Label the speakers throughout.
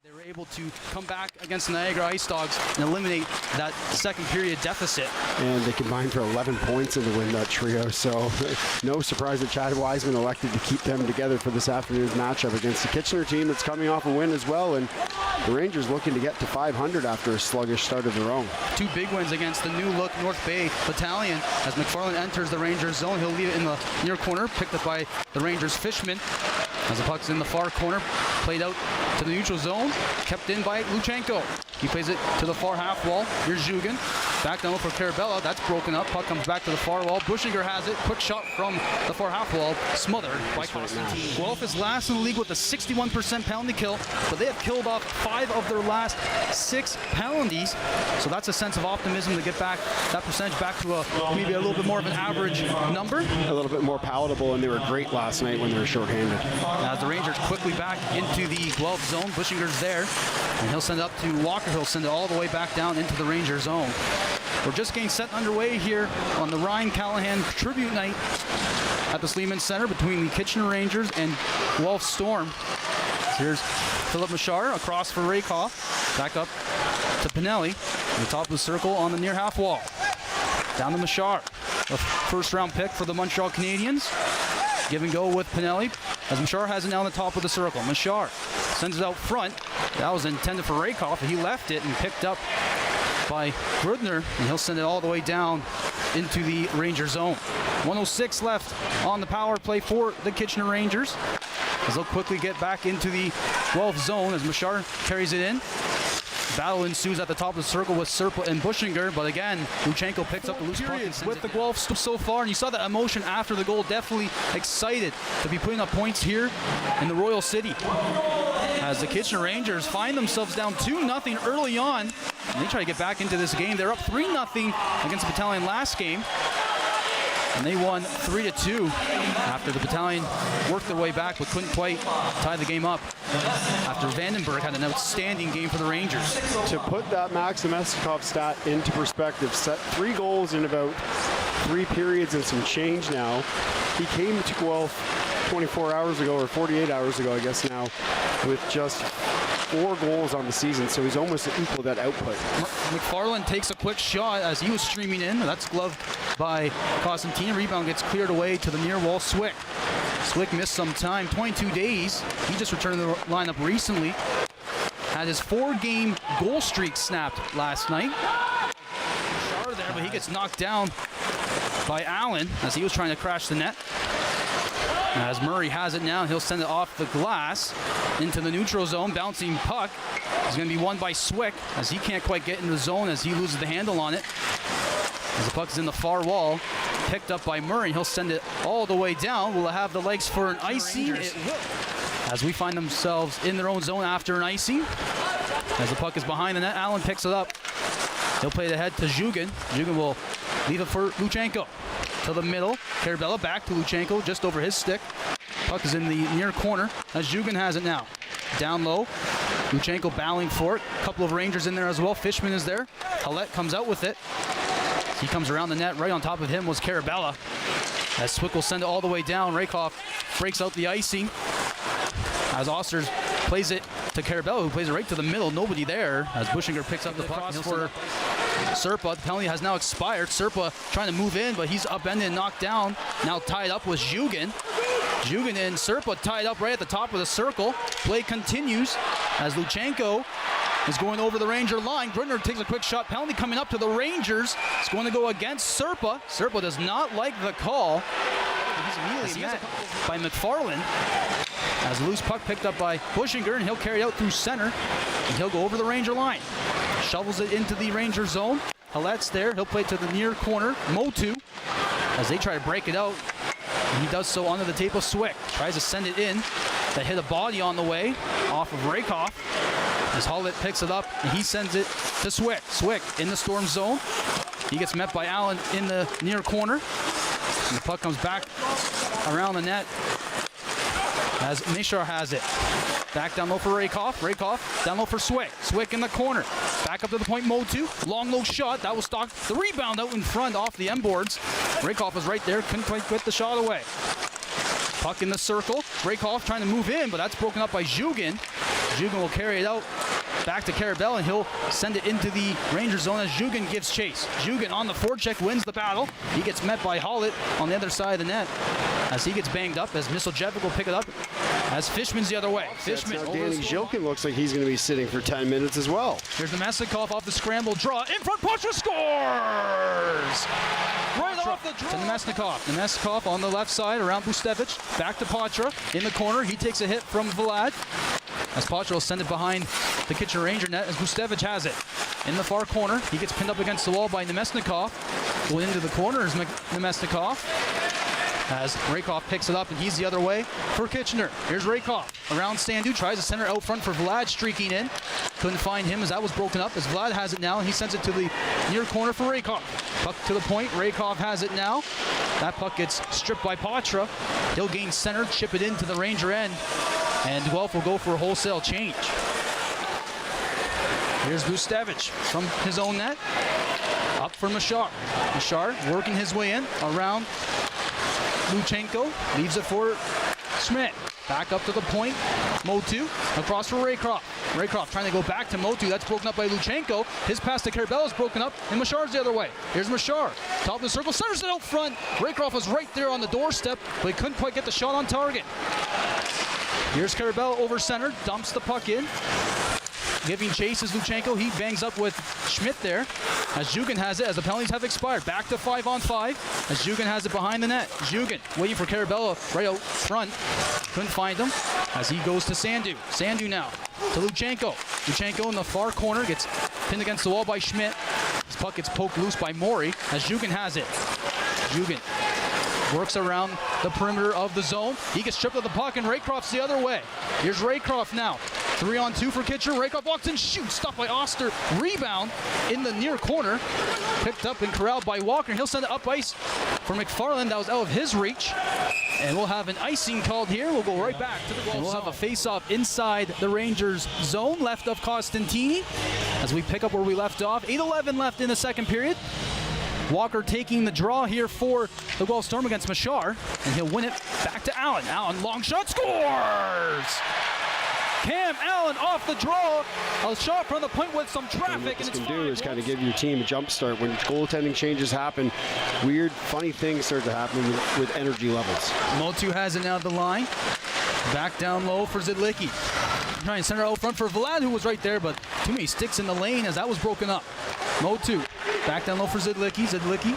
Speaker 1: They were able to come back against the Niagara Ice Dogs and eliminate that second period deficit.
Speaker 2: And they combined for 11 points in the win, that trio. So no surprise that Chad Wiseman elected to keep them together for this afternoon's matchup against the Kitchener team that's coming off a win as well. And the Rangers looking to get to 500 after a sluggish start of their own.
Speaker 1: Two big wins against the new look North Bay Battalion. As McFarland enters the Rangers zone, he'll leave it in the near corner, picked up by the Rangers Fishman. As the puck's in the far corner, played out to the neutral zone, kept in by Luchenko. He plays it to the far half wall. Here's Zhugin. Back down for Carabella. That's broken up. Puck comes back to the far wall. Bushinger has it. Quick shot from the far half wall. Smothered by Carson. Guelph is last in the league with a 61% penalty kill, but they have killed off 5 of their last 6 penalties. So that's a sense of optimism to get back that percentage back to maybe a little bit more of an average number.
Speaker 2: A little bit more palatable, and they were great last night when they were shorthanded.
Speaker 1: As the Rangers quickly back into the Guelph zone, Bushinger's there, and he'll send it up to Walker. He'll send it all the way back down into the Ranger zone. We're just getting set underway here on the Ryan Callahan Tribute Night at the Sleeman Center between the Kitchener Rangers and Guelph Storm. So here's Philip Machar across for Rehkopf. Back up to Pinelli. On the top of the circle on the near half wall. Down to Machar. A first round pick for the Montreal Canadiens. Give and go with Pinelli as Machar has it now on the top of the circle. Machar sends it out front. That was intended for Rehkopf. He left it and picked up by Grudner, and he'll send it all the way down into the Ranger zone. 1:06 left on the power play for the Kitchener Rangers as they'll quickly get back into the Guelph zone as Machar carries it in. Battle ensues at the top of the circle with Serpa and Bushinger, but again, Luchenko picks up the loose puck with the Guelph so far, and you saw that emotion after the goal. Definitely excited to be putting up points here in the Royal City. As the Kitchener Rangers find themselves down 2-0 early on, and they try to get back into this game. They're up 3-0 against the Battalion last game, and they won 3-2 after the Battalion worked their way back but couldn't quite tie the game up after Vandenberg had an outstanding game for the Rangers.
Speaker 2: To put that Maxim Estikov stat into perspective, set 3 goals in about 3 periods and some change now. He came to Guelph 24 hours ago, or 48 hours ago, I guess now, with just 4 goals on the season, so he's almost equal that output.
Speaker 1: McFarland takes a quick shot as he was streaming in. That's gloved by Constantine. Rebound gets cleared away to the near wall. Swick. Swick missed some time, 22 days. He just returned to the lineup recently. Had his 4-game goal streak snapped last night. Shar there, but he gets knocked down by Allen as he was trying to crash the net. As Murray has it now, he'll send it off the glass into the neutral zone. Bouncing puck is going to be won by Swick as he can't quite get in the zone as he loses the handle on it. As the puck is in the far wall, picked up by Murray. He'll send it all the way down. Will it have the legs for an icing? It will. As we find themselves in their own zone after an icing. As the puck is behind the net, Allen picks it up. He'll play it ahead to Zhugin. Zhugin will leave it for Luchenko. To the middle, Carabella back to Luchenko, just over his stick. Puck is in the near corner as Zhugin has it now. Down low, Luchenko battling for it. A couple of Rangers in there as well. Fishman is there. Hallett comes out with it. He comes around the net. Right on top of him was Carabella. As Swick will send it all the way down. Rehkopf breaks out the icing. As Osters plays it to Carabella, who plays it right to the middle. Nobody there as Bushinger picks up the puck for Serpa. The penalty has now expired. Serpa trying to move in, but he's upended and knocked down. Now tied up with Zhugin. Zhugin and Serpa tied up right at the top of the circle. Play continues as Luchenko is going over the Ranger line. Grudner takes a quick shot. Penalty coming up to the Rangers. It's going to go against Serpa. Serpa does not like the call. He's immediately met by McFarland. As a loose puck picked up by Bushinger, and he'll carry it out through center, and he'll go over the Ranger line. Shovels it into the Ranger zone. Hallett's there. He'll play to the near corner. Motu, as they try to break it out. And he does so under the tape of Swick. Tries to send it in. That hit a body on the way off of Rehkopf. As Hallett picks it up, and he sends it to Swick. Swick in the Storm zone. He gets met by Allen in the near corner. And the puck comes back around the net as Mishar has it. Back down low for Rehkopf. Rehkopf down low for Swick. Swick in the corner. Back up to the point, Motu. Long low shot. That was stopped. The rebound out in front off the end boards. Rehkopf was right there. Couldn't quite get the shot away. Puck in the circle. Rehkopf trying to move in, but that's broken up by Zhugin. Jugan will carry it out. Back to Carabel, and he'll send it into the Ranger zone as Jugan gives chase. Jugan on the forecheck wins the battle. He gets met by Hollett on the other side of the net as he gets banged up, as Misiljevic will pick it up as Fishman's the other way. Fishman
Speaker 2: now
Speaker 1: over
Speaker 2: Danny Zhilkin looks like he's going to be sitting for 10 minutes as well.
Speaker 1: Here's Nemesnikov off the scramble draw. In front, Patra scores! Right off the draw. To Nemesnikov. Nemesnikov on the left side around Bustevich. Back to Patra in the corner. He takes a hit from Vlad. As Patra will send it behind the Kitchener Ranger net as Bustevich has it. In the far corner, he gets pinned up against the wall by Nemesnikov. Going into the corner is Nemesnikov. As Rehkopf picks it up, and he's the other way for Kitchener. Here's Rehkopf around Sandu, tries to center out front for Vlad, streaking in. Couldn't find him as that was broken up, as Vlad has it now, and he sends it to the near corner for Rehkopf. Puck to the point, Rehkopf has it now. That puck gets stripped by Patra. He'll gain center, chip it into the Ranger end, and Guelph will go for a wholesale change. Here's Bustevich from his own net. Up for Machar. Machar working his way in around Luchenko, leaves it for Schmidt. Back up to the point. Motu across for Rehkopf. Rehkopf trying to go back to Motu. That's broken up by Luchenko. His pass to Carabel is broken up, and Machar's the other way. Here's Machar. Top of the circle, centers it out front. Rehkopf was right there on the doorstep, but he couldn't quite get the shot on target. Here's Carabel over center, dumps the puck in. Giving chase is Luchenko. He bangs up with Schmidt there as Jugan has it as the penalties have expired. Back to 5-on-5 as Jugan has it behind the net. Jugan waiting for Carabello right out front. Couldn't find him as he goes to Sandu. Sandu now to Luchenko. Luchenko in the far corner gets pinned against the wall by Schmidt. His puck gets poked loose by Maury as Jugan has it. Jugan works around the perimeter of the zone. He gets stripped of the puck, and Rehkopf's the other way. Here's Rehkopf now. 3-on-2 for Kitchener. Rehkopf walks in, shoots, stopped by Oster. Rebound in the near corner. Picked up and corralled by Walker. He'll send it up ice for McFarland. That was out of his reach. And we'll have an icing called here. We'll go right back to the goal. And we'll have a face-off inside the Rangers zone, left of Costantini. As we pick up where we left off. 8:11 left in the second period. Walker taking the draw here for the Guelph Storm against Machar, and he'll win it back to Allen. Allen, long shot, scores! Cam Allen off the draw. A shot from the point with some traffic.
Speaker 2: And what this can do is kind of give your team a jump start. When goaltending changes happen, weird, funny things start to happen with energy levels.
Speaker 1: Motu has it now at the line. Back down low for Zidlicki. Trying to center out front for Vlad, who was right there, but too many sticks in the lane as that was broken up. Motu back down low for Zidlicki. Zidlicki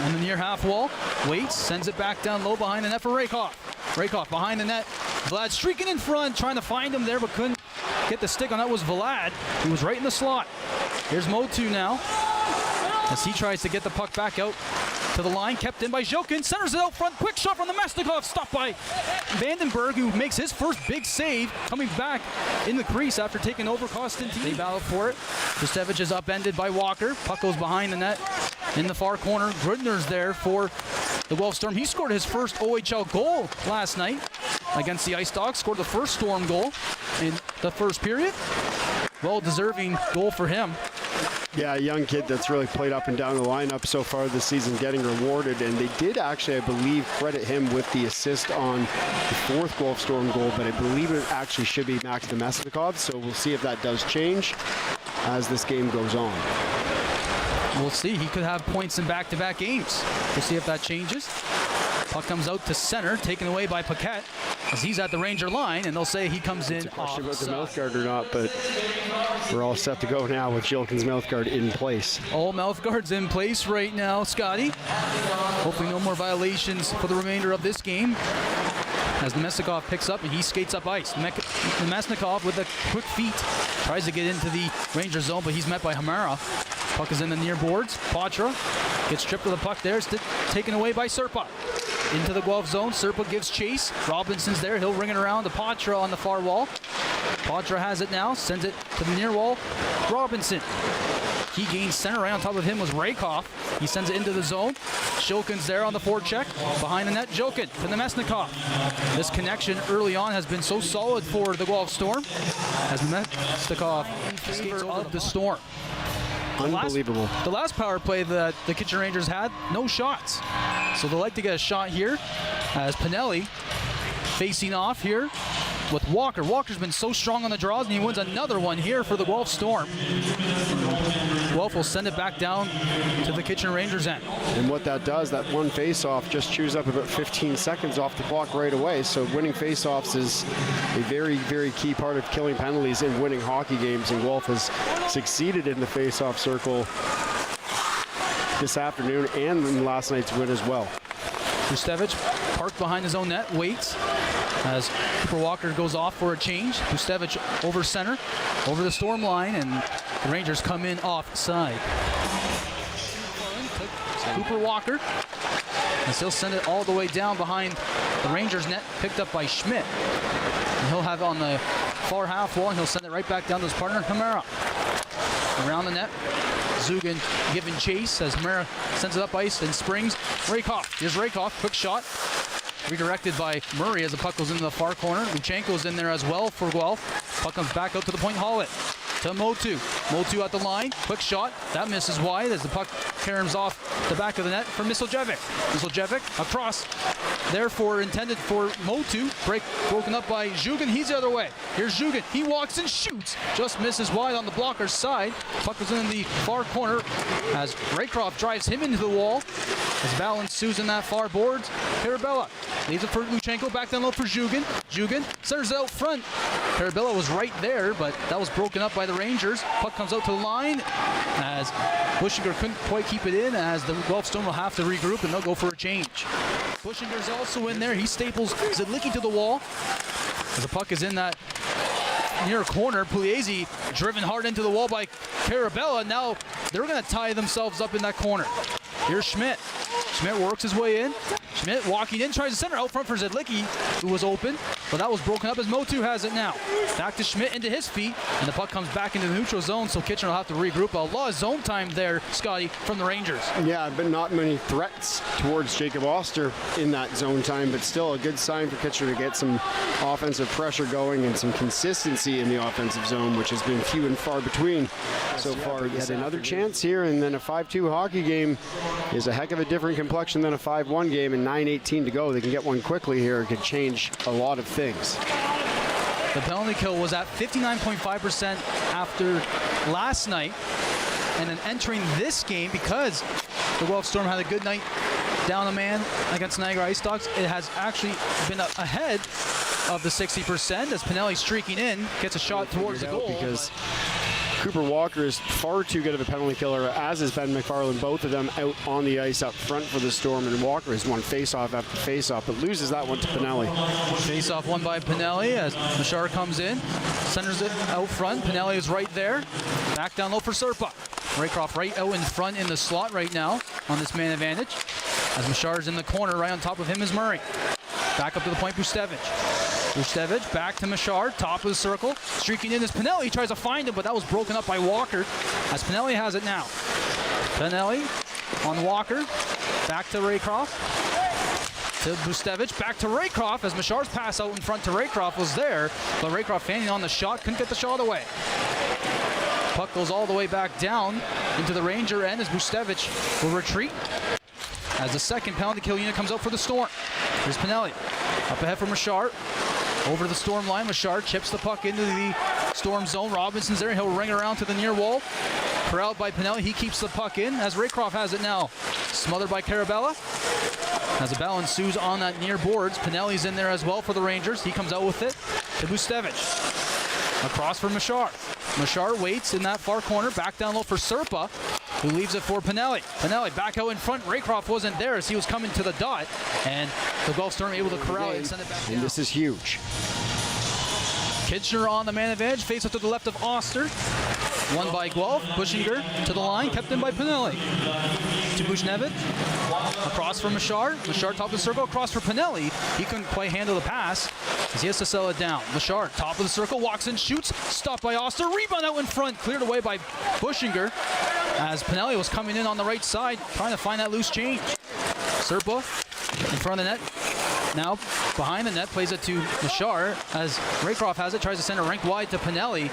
Speaker 1: on the near half wall. Waits, sends it back down low behind the net for Rehkopf. Rehkopf behind the net. Vlad streaking in front, trying to find him there, but couldn't get the stick on that was Vlad. He was right in the slot. Here's Motu now as he tries to get the puck back out to the line, kept in by Zhilkin, centers it out front, quick shot from the Nemesnikov, stopped by Vandenberg, who makes his first big save, coming back in the crease after taking over Costantini. They battle for it. Bustevich is upended by Walker. Puck goes behind the net in the far corner. Grudner's there for the Guelph Storm. He scored his first OHL goal last night against the Ice Dogs, scored the first Storm goal in the first period. Well-deserving goal for him.
Speaker 2: Yeah, a young kid that's really played up and down the lineup so far this season, getting rewarded. And they did actually, I believe, credit him with the assist on the fourth Guelph Storm goal, but I believe it actually should be Max Nemesnikov. So we'll see if that does change as this game goes on.
Speaker 1: We'll see. He could have points in back-to-back games. We'll see if that changes. Puck comes out to center, taken away by Paquette as he's at the Ranger line, and they'll say he comes in.
Speaker 2: It's a question about the mouth guard or not, but we're all set to go now with Zhilkin's mouth guard in place.
Speaker 1: All mouth guards in place right now, Scotty. Hopefully no more violations for the remainder of this game. As Nemesnikov picks up and he skates up ice. Nemesnikov with a quick feet tries to get into the Ranger zone, but he's met by Hamara. Puck is in the near boards. Patra gets stripped of the puck there. It's taken away by Serpa. Into the Guelph zone. Serpa gives chase. Robinson's there. He'll ring it around to Patra on the far wall. Patra has it now. Sends it to the near wall. Robinson. He gains center. Right on top of him was Rehkopf. He sends it into the zone. Zhilkin's there on the forecheck. Behind the net, Zhilkin to Nemesnikov. This connection early on has been so solid for the Guelph Storm as Nemesnikov in favor of the Storm.
Speaker 2: Unbelievable.
Speaker 1: The last power play that the Kitchener Rangers had, no shots. So they'd like to get a shot here as Pinelli facing off here with Walker. Walker's been so strong on the draws, and he wins another one here for the Guelph Storm. Guelph will send it back down to the Kitchener Rangers end.
Speaker 2: And what that does, that one face-off just chews up about 15 seconds off the clock right away. So winning face-offs is a very, very key part of killing penalties in winning hockey games, and Guelph has succeeded in the face-off circle this afternoon and in last night's win as well.
Speaker 1: Gustevich parked behind his own net, waits as Cooper Walker goes off for a change. Gustevich over center, over the Storm line, and the Rangers come in offside. Cooper Walker, and he'll send it all the way down behind the Rangers net, picked up by Schmidt. And he'll have it on the far half wall, and he'll send it right back down to his partner, Hamara. Around the net, Zugan giving chase as Hamara sends it up ice and springs. Rehkopf, here's Rehkopf, quick shot. Redirected by Murray as the puck goes into the far corner. Luchenko's in there as well for Guelph. Puck comes back out to the point, haul it to Motu. Motu at the line, quick shot. That misses wide as the puck caroms off the back of the net for Misljevic. Misljevic across, therefore intended for Motu. Broken up by Zugan, he's the other way. Here's Zugan, he walks and shoots. Just misses wide on the blocker's side. Puck goes in the far corner as Rehkopf drives him into the wall. As battle ensues in that far boards, Carabella leaves it for Luchenko, back down low for Zugan. Zugan centers it out front. Carabella was right there, but that was broken up by the Rangers. Puck comes out to the line as Bushinger couldn't quite keep it in, as the Guelph Storm will have to regroup and they'll go for a change. Bushinger's also in there. He staples Zidlicki to the wall. As the puck is in that near corner, Pugliese driven hard into the wall by Carabella. Now they're going to tie themselves up in that corner. Here's Schmidt. Schmidt works his way in. Schmidt walking in, tries to center out front for Zidlicki, who was open, but that was broken up as Motu has it now. Back to Schmidt into his feet, and the puck comes back into the neutral zone, so Kitchener will have to regroup. A lot of zone time there, Scotty, from the Rangers.
Speaker 2: Yeah, but not many threats towards Jacob Oster in that zone time, but still a good sign for Kitchener to get some offensive pressure going and some consistency in the offensive zone, which has been few and far between so far. Yet another chance here, and then a 5-2 hockey game is a heck of a different complexion than a 5-1 game, and 9:18 to go. They can get one quickly here. It could change a lot of things.
Speaker 1: The penalty kill was at 59.5% after last night, and then entering this game, because the Guelph Storm had a good night down a man against Niagara Ice Dogs, it has actually been ahead of the 60% as Pinelli streaking in, gets a shot towards the goal.
Speaker 2: Because Cooper Walker is far too good of a penalty killer, as is Ben McFarland, both of them out on the ice up front for the Storm, and Walker has won face-off after face-off, but loses that one to Pinelli.
Speaker 1: Face-off won by Pinelli as Machar comes in, centers it out front. Pinelli is right there. Back down low for Serpa. Rehkopf right out in front in the slot right now on this man advantage. As Machar's in the corner, right on top of him is Murray. Back up to the point, Gustevich. Gustevich back to Machar, top of the circle. Streaking in is Pinelli. He tries to find him, but that was broken up by Walker as Pinelli has it now. Pinelli on Walker. Back to Rehkopf. To Gustevich. Back to Rehkopf as Machar's pass out in front to Rehkopf was there, but Rehkopf fanning on the shot, couldn't get the shot away. Puck goes all the way back down into the Ranger end as Gustevich will retreat. As the second penalty kill unit comes out for the Storm. Here's Pinelli. Up ahead for Machar. Over the Storm line. Machar chips the puck into the Storm zone. Robinson's there. He'll ring around to the near wall. Corralled by Pinelli. He keeps the puck in as Rehkopf has it now. Smothered by Carabella. As the battle ensues on that near boards. Pinelli's in there as well for the Rangers. He comes out with it to Gustevich. Across for Machar. Machar waits in that far corner. Back down low for Serpa, who leaves it for Pinelli. Pinelli back out in front. Rehkopf wasn't there as he was coming to the dot, and the Guelph Storm able to corral it and send it back down.
Speaker 2: And this is huge.
Speaker 1: Kitchener on the man advantage. Face up to the left of Oster. Won by Guelph. Bushinger to the line. Kept in by Pinelli. To Bushnevich. Across for Machar. Machar top of the circle. Across for Pinelli. He couldn't quite handle the pass as he has to sell it down. Machar top of the circle. Walks in, shoots. Stopped by Oster. Rebound out in front. Cleared away by Bushinger as Pinelli was coming in on the right side trying to find that loose change. Serpa in front of the net. Now behind the net, plays it to Machar as Rehkopf has it, tries to send a rink wide to Pinelli.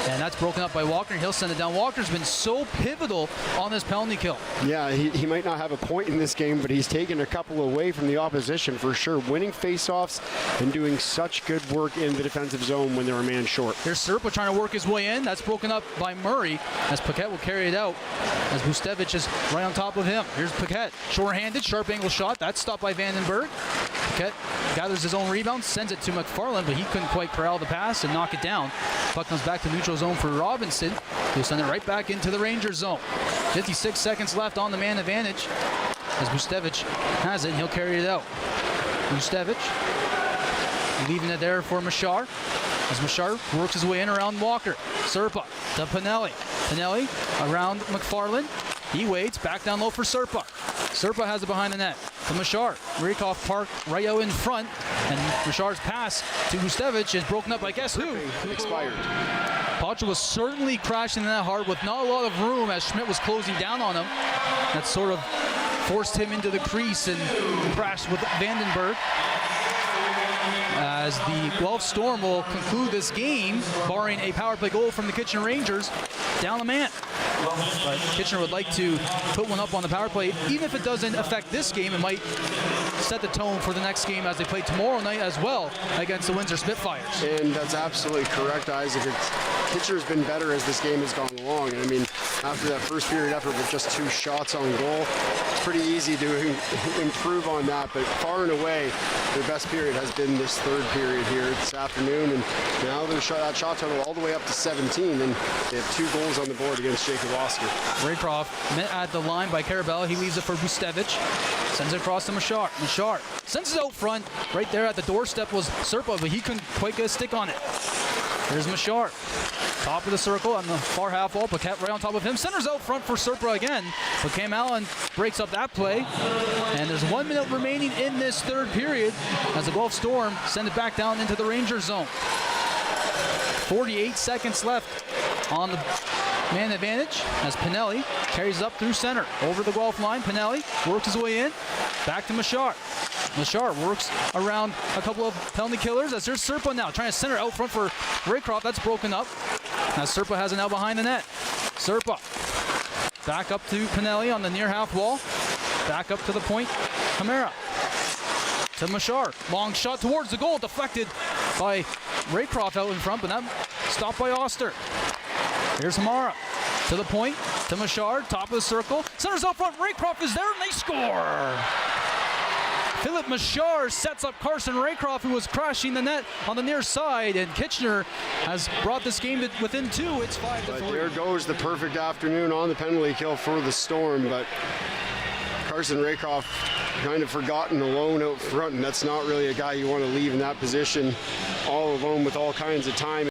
Speaker 1: And that's broken up by Walker. He'll send it down. Walker's been so pivotal on this penalty kill.
Speaker 2: Yeah, he might not have a point in this game, but he's taken a couple away from the opposition for sure. Winning faceoffs and doing such good work in the defensive zone when they were a man short.
Speaker 1: Here's Serpa trying to work his way in. That's broken up by Murray as Paquette will carry it out as Bustevich is right on top of him. Here's Paquette. Short-handed, sharp angle shot. That's stopped by Vandenberg. Paquette gathers his own rebound, sends it to McFarland, but he couldn't quite corral the pass and knock it down. Puck comes back to neutral zone for Robinson. He'll send it right back into the Rangers zone. 56 seconds left on the man advantage as Bustevich has it, and he'll carry it out. Bustevich leaving it there for Machar as Machar works his way in around Walker. Serpa to Pinelli. Pinelli around McFarland. He waits, back down low for Serpa. Serpa has it behind the net to Machar. Rehkopf parked right out in front, and Machar's pass to Bustevich is broken up by guess who?
Speaker 2: Expired.
Speaker 1: Poitras was certainly crashing in that hard with not a lot of room as Schmidt was closing down on him. That sort of forced him into the crease and crashed with Vandenberg. As the Guelph Storm will conclude this game, barring a power play goal from the Kitchener Rangers, down a man. But Kitchener would like to put one up on the power play. Even if it doesn't affect this game, it might set the tone for the next game as they play tomorrow night as well against the Windsor Spitfires.
Speaker 2: And that's absolutely correct, Isaac. Kitchener's been better as this game has gone along. And I mean, after that first period effort with just 2 shots on goal, it's pretty easy to improve on that. But far and away, their best period has been this third period here this afternoon. And now that shot total all the way up to 17, and they have 2 goals on the board against Jacob Oscar.
Speaker 1: Rehkopf met at the line by Carabella. He leaves it for Bustevich. Sends it across to Machar. Machar sends it out front. Right there at the doorstep was Serpa, but he couldn't quite get a stick on it. Here's Machar. Top of the circle on the far half wall. Paquette right on top of him. Centers out front for Serpa again. But Cam Allen breaks up that play. And there's 1 minute remaining in this third period as the Guelph Storm send it back down into the Rangers zone. 48 seconds left on the man advantage as Pinelli carries up through center. Over the Guelph line, Pinelli works his way in. Back to Machar. Machar works around a couple of penalty killers as there's Serpa now trying to center out front for Rehkopf. That's broken up. Now Serpa has it now behind the net. Serpa back up to Pinelli on the near half wall. Back up to the point. Camara to Machar. Long shot towards the goal. Deflected by Rehkopf out in front, but that stopped by Oster. Here's Hamara to the point, to Machar, top of the circle. Centers out front, Rehkopf is there, and they score! Philip Machar sets up Carson Rehkopf, who was crashing the net on the near side, and Kitchener has brought this game to within 2. It's 5-3.
Speaker 2: But there goes the perfect afternoon on the penalty kill for the Storm, but Carson Rehkopf kind of forgotten alone out front, and that's not really a guy you want to leave in that position all alone with all kinds of time.